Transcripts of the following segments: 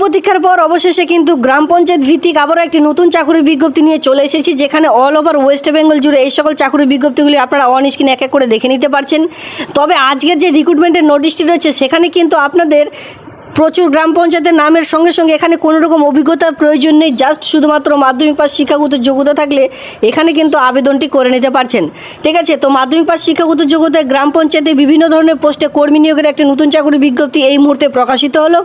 প্রতীক্ষার পর অবশেষে কিন্তু গ্রাম পঞ্চায়েত ভিত্তিক আবারও একটি নতুন চাকরির বিজ্ঞপ্তি নিয়ে চলে এসেছি, যেখানে অল ওভার ওয়েস্ট বেঙ্গল জুড়ে এই সকল চাকরির বিজ্ঞপ্তিগুলি আপনারা অন স্ক্রিনে এক এক করে দেখে নিতে পারছেন। তবে আজকের যে রিক্রুটমেন্টের নোটিশটি রয়েছে সেখানে কিন্তু আপনাদের প্রচুর গ্রাম পঞ্চায়েতের নামের সঙ্গে সঙ্গে এখানে কোনো রকম অভিজ্ঞতার প্রয়োজন নেই। জাস্ট শুধুমাত্র মাধ্যমিক পাস শিক্ষাগত যোগ্যতা থাকলে এখানে কিন্তু আবেদনটি করে নিতে পারছেন। ঠিক আছে, তো মাধ্যমিক পাস শিক্ষাগত যোগ্যতায় গ্রাম পঞ্চায়েতে বিভিন্ন ধরনের পোস্টে কর্মী নিয়োগের একটি নতুন চাকরির বিজ্ঞপ্তি এই মুহূর্তে প্রকাশিত হলো,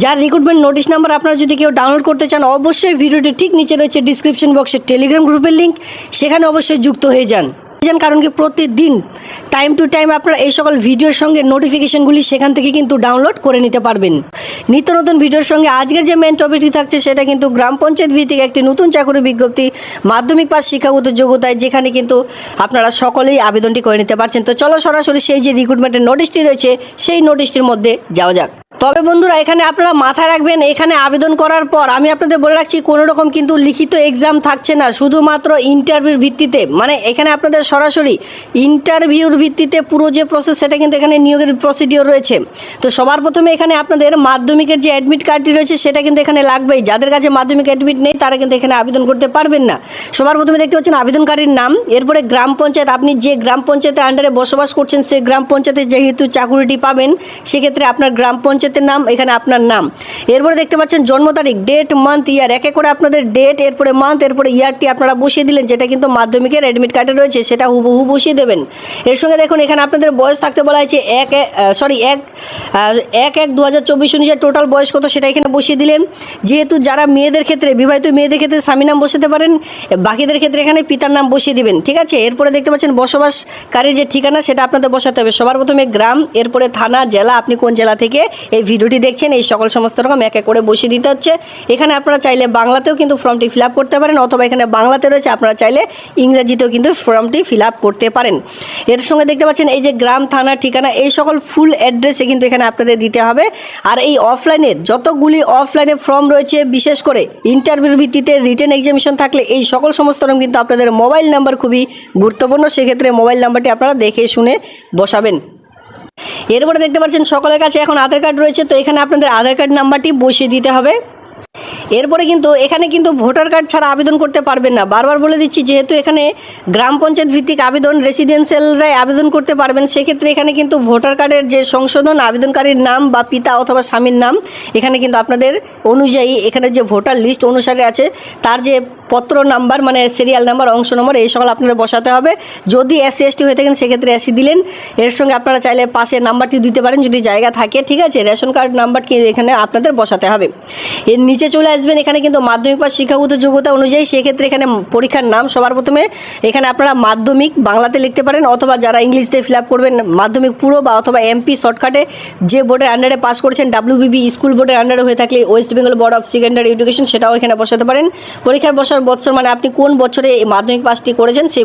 যার রিক্রুটমেন্ট নোটিশ নাম্বার আপনারা যদি কেউ ডাউনলোড করতে চান অবশ্যই ভিডিওটি ঠিক নিচে রয়েছে ডিসক্রিপশন বক্সে টেলিগ্রাম গ্রুপের লিঙ্ক, সেখানে অবশ্যই যুক্ত হয়ে যান। কারণ কি প্রতিদিন টাইম টু টাইম আপনারা এই সকল ভিডিওর সঙ্গে নোটিফিকেশনগুলি সেখান থেকে কিন্তু ডাউনলোড করে নিতে পারবেন। নিত্য নতুন ভিডিওর সঙ্গে আজকের যে মেন টপিকটি থাকছে সেটা কিন্তু গ্রাম পঞ্চায়েত ভিত্তিক একটি নতুন চাকরির বিজ্ঞপ্তি মাধ্যমিক পাস শিক্ষাগত যোগ্যতায়, যেখানে কিন্তু আপনারা সকলেই আবেদনটি করে নিতে পারছেন। তো চলো সরাসরি সেই যে রিক্রুটমেন্টের নোটিশটি রয়েছে সেই নোটিশটির মধ্যে যাওয়া যাক। তবে বন্ধুরা, এখানে আপনারা মাথায় রাখবেন, এখানে আবেদন করার পর আমি আপনাদের বলে রাখছি কোনো রকম কিন্তু লিখিত এক্সাম থাকছে না, শুধুমাত্র ইন্টারভিউর ভিত্তিতে, মানে এখানে আপনাদের সরাসরি ইন্টারভিউর ভিত্তিতে পুরো যে প্রসেস সেটা কিন্তু এখানে নিয়োগের প্রসিডিওর রয়েছে। তো সবার প্রথমে এখানে আপনাদের মাধ্যমিকের যে অ্যাডমিট কার্ডটি রয়েছে সেটা কিন্তু এখানে লাগবেই। যাদের কাছে মাধ্যমিক অ্যাডমিট নেই তারা কিন্তু এখানে আবেদন করতে পারবেন না। সবার প্রথমে দেখতে পাচ্ছেন আবেদনকারীর নাম, এরপরে গ্রাম পঞ্চায়েত, আপনি যে গ্রাম পঞ্চায়েতের আন্ডারে বসবাস করছেন সেই গ্রাম পঞ্চায়েতে যেহেতু চাকুরিটি পাবেন সেক্ষেত্রে আপনার গ্রাম পঞ্চায়েতের নাম, এখানে আপনার নাম। এরপরে দেখতে পাচ্ছেন জন্ম তারিখ, ডেট, মান্থ, ইয়ার, এক এক করে আপনাদের ডেট, এরপরে মান্থ, এরপরে ইয়ারটি আপনারা বসিয়ে দিলেন, যেটা কিন্তু মাধ্যমিকের অ্যাডমিট কার্ডে রয়েছে সেটা হুবহু বসিয়ে দেবেন। এর সঙ্গে দেখুন এখানে আপনাদের বয়স থাকতে বলা হয়েছে 1/1/2024 অনুযায়ী টোটাল বয়স কত সেটা এখানে বসিয়ে দিলেন। যেহেতু যারা মেয়েদের ক্ষেত্রে, বিবাহিত মেয়েদের ক্ষেত্রে স্বামী নাম বসাতে পারেন, বাকিদের ক্ষেত্রে এখানে পিতার নাম বসিয়ে দিবেন। ঠিক আছে, এরপরে দেখতে পাচ্ছেন বসবাসকারীর যে ঠিকানা সেটা আপনাদের বসাতে হবে। সবার প্রথমে গ্রাম, এরপরে থানা, জেলা, আপনি কোন জেলা থেকে এই ভিডিওটি দেখছেন, এই সকল সমস্ত রকম এক এক করে বসিয়ে দিতে হচ্ছে। এখানে আপনারা চাইলে বাংলাতেও কিন্তু ফর্মটি ফিল আপ করতে পারেন, অথবা এখানে বাংলাতে রয়েছে আপনারা চাইলে ইংরেজিতেও কিন্তু ফর্মটি ফিল আপ করতে পারেন। এর সঙ্গে দেখতে পাচ্ছেন এই যে গ্রাম, থানা, ঠিকানা, এই সকল ফুল অ্যাড্রেসে কিন্তু এখানে আপনাদের দিতে হবে। আর এই অফলাইনের যতগুলি অফলাইনে ফর্ম রয়েছে, বিশেষ করে ইন্টারভিউর ভিত্তিতে রিটেন এক্সামিনেশন থাকলে এই সকল সমস্ত রকম কিন্তু আপনাদের মোবাইল নাম্বার খুবই গুরুত্বপূর্ণ, সেক্ষেত্রে মোবাইল নাম্বারটি আপনারা দেখে শুনে বসাবেন। এরপরে দেখতে পাচ্ছেন সকলের কাছে এখন আধার কার্ড রয়েছে, তো এখানে আপনাদের আধার কার্ড নাম্বারটি বসিয়ে দিতে হবে। এরপরে কিন্তু এখানে কিন্তু ভোটার কার্ড ছাড়া আবেদন করতে পারবেন না, বারবার বলে দিচ্ছি, যেহেতু এখানে গ্রাম পঞ্চায়েত ভিত্তিক আবেদন, রেসিডেন্সিয়ালরাই আবেদন করতে পারবেন, সেক্ষেত্রে এখানে কিন্তু ভোটার কার্ডের যে সংশোধন, আবেদনকারীর নাম বা পিতা অথবা স্বামীর নাম এখানে কিন্তু আপনাদের অনুযায়ী এখানে যে ভোটার লিস্ট অনুসারে আছে তার যে পত্র নাম্বার, মানে সিরিয়াল নাম্বার, অংশ নম্বর, এই সকল আপনাদের বসাতে হবে। যদি SC ST হয়ে থাকেন সেক্ষেত্রে SC দিলেন। এর সঙ্গে আপনারা চাইলে পাশে নাম্বারটি দিতে পারেন যদি জায়গা থাকে। ঠিক আছে, রেশন কার্ড নাম্বারটি এখানে আপনাদের বসাতে হবে। এর নিচে চলে আসবেন, এখানে কিন্তু মাধ্যমিক পাস শিক্ষাগত যোগ্যতা অনুযায়ী সেক্ষেত্রে এখানে পরীক্ষার নাম সবার প্রথমে এখানে আপনারা মাধ্যমিক বাংলাতে লিখতে পারেন, অথবা যারা ইংলিশতে ফিল আপ করবেন মাধ্যমিক পুরো বা অথবা MP শর্টকাটে যে বোর্ডের আন্ডারে পাস করেছেন, WBB স্কুল বোর্ডের আন্ডারে হয়ে থাকলে West Bengal board of secondary education সেটাও এখানে বসাতে পারেন। পরীক্ষায় বসার বছর, মানে আপনি কোন বছরে মাধ্যমিক পাসটি করেছেন সেই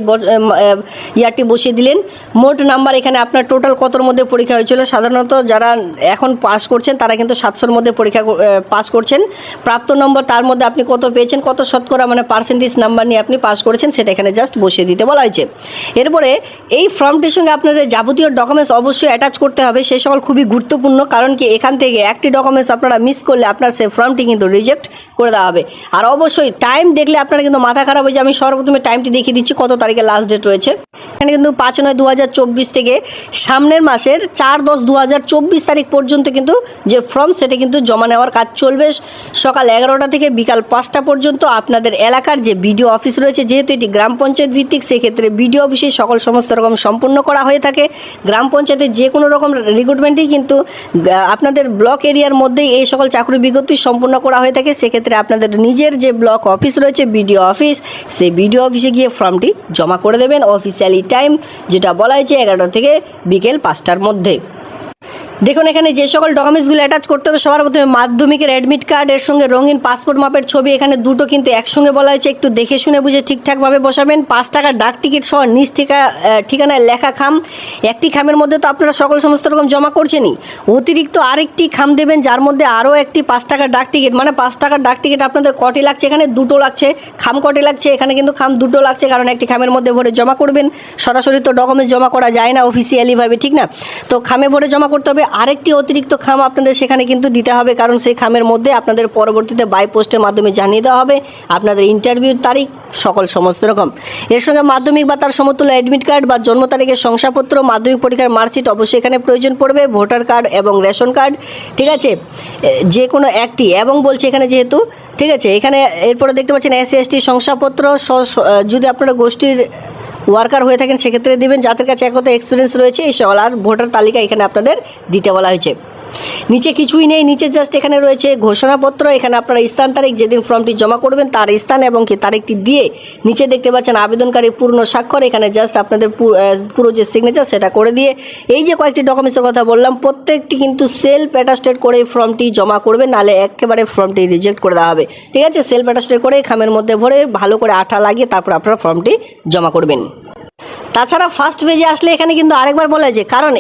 ইয়ারটি বসিয়ে দিলেন। মোট নাম্বার, এখানে আপনার টোটাল কতর মধ্যে পরীক্ষা হয়েছিল, সাধারণত যারা এখন পাস করছেন তারা কিন্তু 700-র মধ্যে পরীক্ষা পাস করছেন। প্রাপ্ত নম্বর, তার মধ্যে আপনি কত পেয়েছেন, কত শতকরা মানে পার্সেন্টেজ নাম্বার নিয়ে আপনি পাস করেছেন সেটা এখানে জাস্ট বসিয়ে দিতে বলা হয়েছে। এরপরে এই ফর্মটির সঙ্গে আপনাদের যাবতীয় ডকুমেন্টস অবশ্যই অ্যাটাচ করতে হবে, সেই সকল খুবই গুরুত্বপূর্ণ, কারণ কি এখান থেকে একটি ডকুমেন্টস আপনারা মিস করলে আপনার সেই ফর্মটি কিন্তু রিজেক্ট করে দেওয়া হবে। আর অবশ্যই টাইম দেখলে আপনারা কিন্তু মাথা খারাপ হয়ে যায়। আমি সর্বপ্রথমে টাইমটি দেখিয়ে দিচ্ছি কত তারিখে লাস্ট ডেট রয়েছে। এখানে কিন্তু 5/9/2024 থেকে সামনের মাসের 4/10/2024 তারিখ পর্যন্ত কিন্তু যে ফর্ম সেটা কিন্তু জমা নেওয়ার কাজ চলবে, সকাল 11টা থেকে বিকাল 5টা পর্যন্ত। আপনাদের এলাকার যে BDO অফিস রয়েছে, যেহেতু এটি গ্রাম পঞ্চায়েত ভিত্তিক, সেক্ষেত্রে BDO অফিসে সকল সমস্ত রকম সম্পূর্ণ করা হয়ে থাকে। গ্রাম পঞ্চায়েতের যে কোনো রকম রিক্রুটমেন্টই কিন্তু আপনাদের ব্লক এরিয়ার মধ্যেই এই সকল চাকরি বিজ্ঞপ্তি সম্পূর্ণ করা হয়ে থাকে। সেক্ষেত্রে আপনাদের নিজের যে ব্লক অফিস রয়েছে BDO অফিস, সেই BDO অফিসে গিয়ে ফর্মটি জমা করে দেবেন। অফিসিয়ালি টাইম যেটা বলা হয়েছে 11টা থেকে বিকেল 5টার মধ্যে। দেখুন এখানে যে সকল ডকুমেন্টসগুলো অ্যাটাচ করতে হবে, সবার প্রথমে মাধ্যমিকের অ্যাডমিট কার্ড, এর সঙ্গে রঙিন পাসপোর্ট মাপের ছবি, এখানে দুটো কিন্তু একসঙ্গে বলা হয়েছে, একটু দেখে শুনে বুঝে ঠিকঠাকভাবে বসাবেন। 5 টাকার ডাক টিকিট সহ নিজ ঠিকানায় লেখা খাম, একটি খামের মধ্যে তো আপনারা সকল সমস্ত রকম জমা করছেনই, অতিরিক্ত আরেকটি খাম দেবেন যার মধ্যে আরও একটি 5 টাকার ডাক টিকিট, মানে 5 টাকার ডাক টিকিট আপনাদের কটি লাগছে, এখানে দুটো লাগছে, খাম কটি লাগছে, এখানে কিন্তু খাম দুটো লাগছে, কারণ একটি খামের মধ্যে ভরে জমা করবেন। সরাসরি তো ডকুমেন্টস জমা করা যায় না অফিসিয়ালিভাবে, ঠিক না, তো খামে ভরে জমা করতে হবে। আরেকটি অতিরিক্ত খাম আপনাদের সেখানে কিন্তু দিতে হবে, কারণ সেই খামের মধ্যে আপনাদের পরবর্তীতে বাই পোস্টের মাধ্যমে জানিয়ে দেওয়া হবে আপনাদের ইন্টারভিউর তারিখ সকল সমস্ত রকম। এর সঙ্গে মাধ্যমিক বা তার সমতুল্য অ্যাডমিট কার্ড বা জন্ম তারিখের শংসাপত্র, মাধ্যমিক পরীক্ষার মার্কশিট অবশ্যই এখানে প্রয়োজন পড়বে, ভোটার কার্ড এবং রেশন কার্ড, ঠিক আছে, যে কোনো একটি, এবং বলছে এখানে যেহেতু, ঠিক আছে, এখানে এরপরে দেখতে পাচ্ছেন এসসি এসটি শংসাপত্র, যদি আপনারা গোষ্ঠীর ওয়ার্কার হয়ে থাকেন সেক্ষেত্রে দিবেন, যাদের কাছে একত এক্সপিরিয়েন্স রয়েছে এই সকল, আর ভোটার তালিকা এখানে আপনাদের দিতে বলা হয়েছে। নিচে কিছুই নেই, নিচে জাস্ট এখানে রয়েছে ঘোষণাপত্র, এখানে আপনারা স্থান তারিখ যেদিন ফর্মটি জমা করবেন তার স্থান এবং কি তারিখটি দিয়ে নিচে দেখতে পাচ্ছেন আবেদনকারী পূর্ণ স্বাক্ষর, এখানে জাস্ট আপনাদের পুরো যে সিগনেচার সেটা করে দিয়ে এই যে কয়েকটি ডকুমেন্টসের কথা বললাম প্রত্যেকটি কিন্তু সেলফ অ্যাটাস্টেড করে ফর্মটি জমা করবেন, নাহলে একেবারে ফর্মটি রিজেক্ট করে দেওয়া হবে, ঠিক আছে। সেলফ অ্যাটাস্টেড করে খামের মধ্যে ভরে ভালো করে আঠা লাগিয়ে তারপর আপনারা ফর্মটি জমা করবেন। তাছাড়া ফার্স্ট পেজে আসলে এখানে কিন্তু আরেকবার বলা হয়েছে, কারণ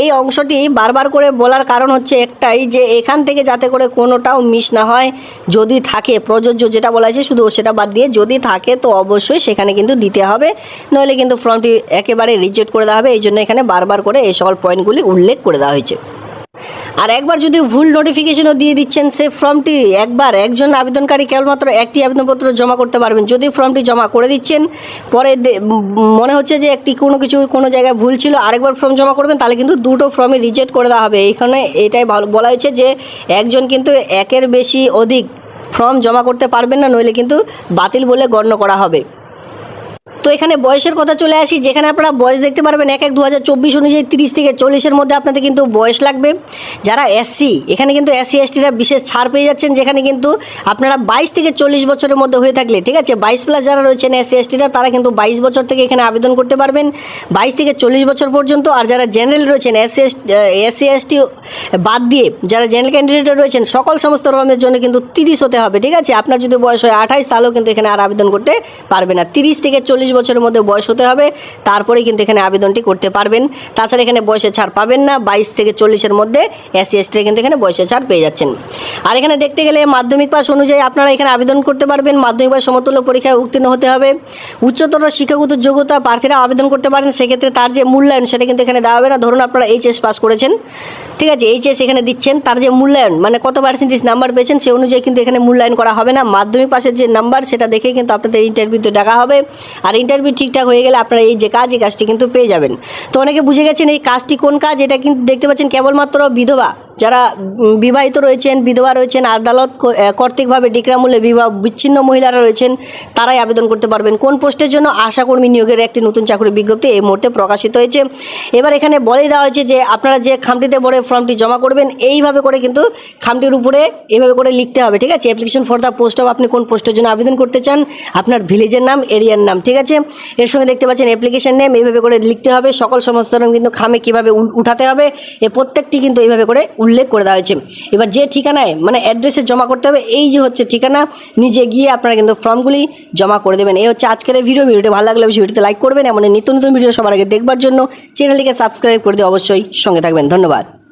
এই অংশটি বারবার করে বলার কারণ হচ্ছে একটাই, যে এখান থেকে যাতে করে কোনোটাও মিস না হয়, যদি থাকে প্রযোজ্য যেটা বলা হয়েছে শুধু সেটা বাদ দিয়ে যদি থাকে তো অবশ্যই সেখানে কিন্তু দিতে হবে, নইলে কিন্তু ফর্মটি একেবারে রিজেক্ট করে দেওয়া হবে। এই জন্য এখানে বারবার করে এই সকল পয়েন্টগুলি উল্লেখ করে দেওয়া হয়েছে। আর একবার যদি ভুল নোটিফিকেশনও দিয়ে দিচ্ছেন, সে ফর্মটি একজন আবেদনকারী কেবলমাত্র একটি আবেদনপত্র জমা করতে পারবেন। যদি ফর্মটি জমা করে দিচ্ছেন পরে মনে হচ্ছে যে কোনো জায়গায় ভুল ছিল, আরেকবার ফর্ম জমা করবেন, তাহলে কিন্তু দুটো ফর্মই রিজেক্ট করে দেওয়া হবে। এইখানে এটাই বলা হয়েছে যে একজন কিন্তু একের বেশি অধিক ফর্ম জমা করতে পারবেন না, নইলে কিন্তু বাতিল বলে গণ্য করা হবে। তো এখানে বয়সের কথা চলে আসি, যেখানে আপনারা বয়স দেখতে পারবেন 1/1/2024 অনুযায়ী 30 থেকে 40-এর মধ্যে আপনাদের কিন্তু বয়স লাগবে। যারা এসসি, এখানে কিন্তু এসসি এসটিরা বিশেষ ছাড় পেয়ে যাচ্ছেন, যেখানে কিন্তু আপনারা 22 থেকে 40 বছরের মধ্যে হয়ে থাকলে, ঠিক আছে, 22+ যারা রয়েছেন এসসি এসটিরা তারা কিন্তু 22 বছর থেকে এখানে আবেদন করতে পারবেন, 22 থেকে 40 বছর পর্যন্ত। আর যারা জেনারেল রয়েছেন এসসি এসটি বাদ দিয়ে যারা জেনারেল ক্যান্ডিডেট রয়েছেন সকল সমস্ত রকমের জন্য কিন্তু 30 হতে হবে, ঠিক আছে। আপনার যদি বয়স হয় 28 তাহলেও কিন্তু এখানে আর আবেদন করতে পারবে না, 30 থেকে 40 বছরের মধ্যে বয়স হতে হবে, তারপরে কিন্তু এখানে আবেদনটি করতে পারবেন। তাছাড়া এখানে বয়সের ছাড় পাবেন না, 22 থেকে 40-এর মধ্যে এসসি এসটি কিন্তু এখানে বয়সের ছাড় পেয়ে যাচ্ছেন। আর এখানে দেখতে গেলে মাধ্যমিক পাস অনুযায়ী আপনারা এখানে আবেদন করতে পারবেন, মাধ্যমিক পাস সমতুল্য পরীক্ষায় উত্তীর্ণ হতে হবে। উচ্চতর শিক্ষাগত যোগ্যতা প্রার্থীরা আবেদন করতে পারেন, সেক্ষেত্রে তার যে মূল্যায়ন সেটা কিন্তু এখানে দেওয়া হবে না। ধরুন আপনারা এইচএস পাস করেছেন, ঠিক আছে, এইচএস এখানে দিচ্ছেন, তার যে মূল্যায়ন মানে কত পার্সেন্টেজ নাম্বার পেয়েছেন সে অনুযায়ী কিন্তু এখানে মূল্যায়ন করা হবে না। মাধ্যমিক পাসের যে নাম্বার সেটা দেখেই কিন্তু আপনাদের ইন্টারভিউতে ডাকা হবে, আর ইন্টারভিউ ঠিকঠাক হয়ে গেলে আপনারা এই কাজটি কিন্তু পেয়ে যাবেন। তো অনেকে বুঝে গেছেন এই কাজটি কোন কাজ, এটা কিন্তু দেখতে পাচ্ছেন কেবলমাত্র বিধবা, যারা বিবাহিত রয়েছেন, বিধবা রয়েছেন, আদালত কর্তৃকভাবে ডিক্রামূল্যে বিচ্ছিন্ন মহিলারা রয়েছেন, তারাই আবেদন করতে পারবেন। কোন পোস্টের জন্য? আশাকর্মী নিয়োগের একটি নতুন চাকরি বিজ্ঞপ্তি এই মুহূর্তে প্রকাশিত হয়েছে। এবার এখানে বলে দেওয়া হয়েছে যে আপনারা যে খামটিতে ভরে ফর্মটি জমা করবেন এইভাবে করে কিন্তু খামটির উপরে এইভাবে করে লিখতে হবে, ঠিক আছে। Application for the post of, আপনি কোন পোস্টের জন্য আবেদন করতে চান, আপনার ভিলেজের নাম, এরিয়ার নাম, ঠিক আছে। এর সঙ্গে দেখতে পাচ্ছেন অ্যাপ্লিকেশন নেম এইভাবে করে লিখতে হবে। সকল সমস্ত কিন্তু খামে কীভাবে উঠাতে হবে এই প্রত্যেকটি কিন্তু এইভাবে করে উল্লেখ করে দেওয়া হয়েছে। এবার যে ঠিকানায় মানে অ্যাড্রেসে জমা করতে হবে, এই যে হচ্ছে ঠিকানা, নিজে গিয়ে আপনারা কিন্তু ফর্মগুলি জমা করে দেবেন। এই হচ্ছে আজকের ভিডিওটি ভালো লাগলে ভিডিওতে লাইক করবেন, এমন নিত্য নতুন ভিডিও সবার আগে দেখবার জন্য চ্যানেলটিকে সাবস্ক্রাইব করে দিয়ে অবশ্যই সঙ্গে থাকবেন। ধন্যবাদ।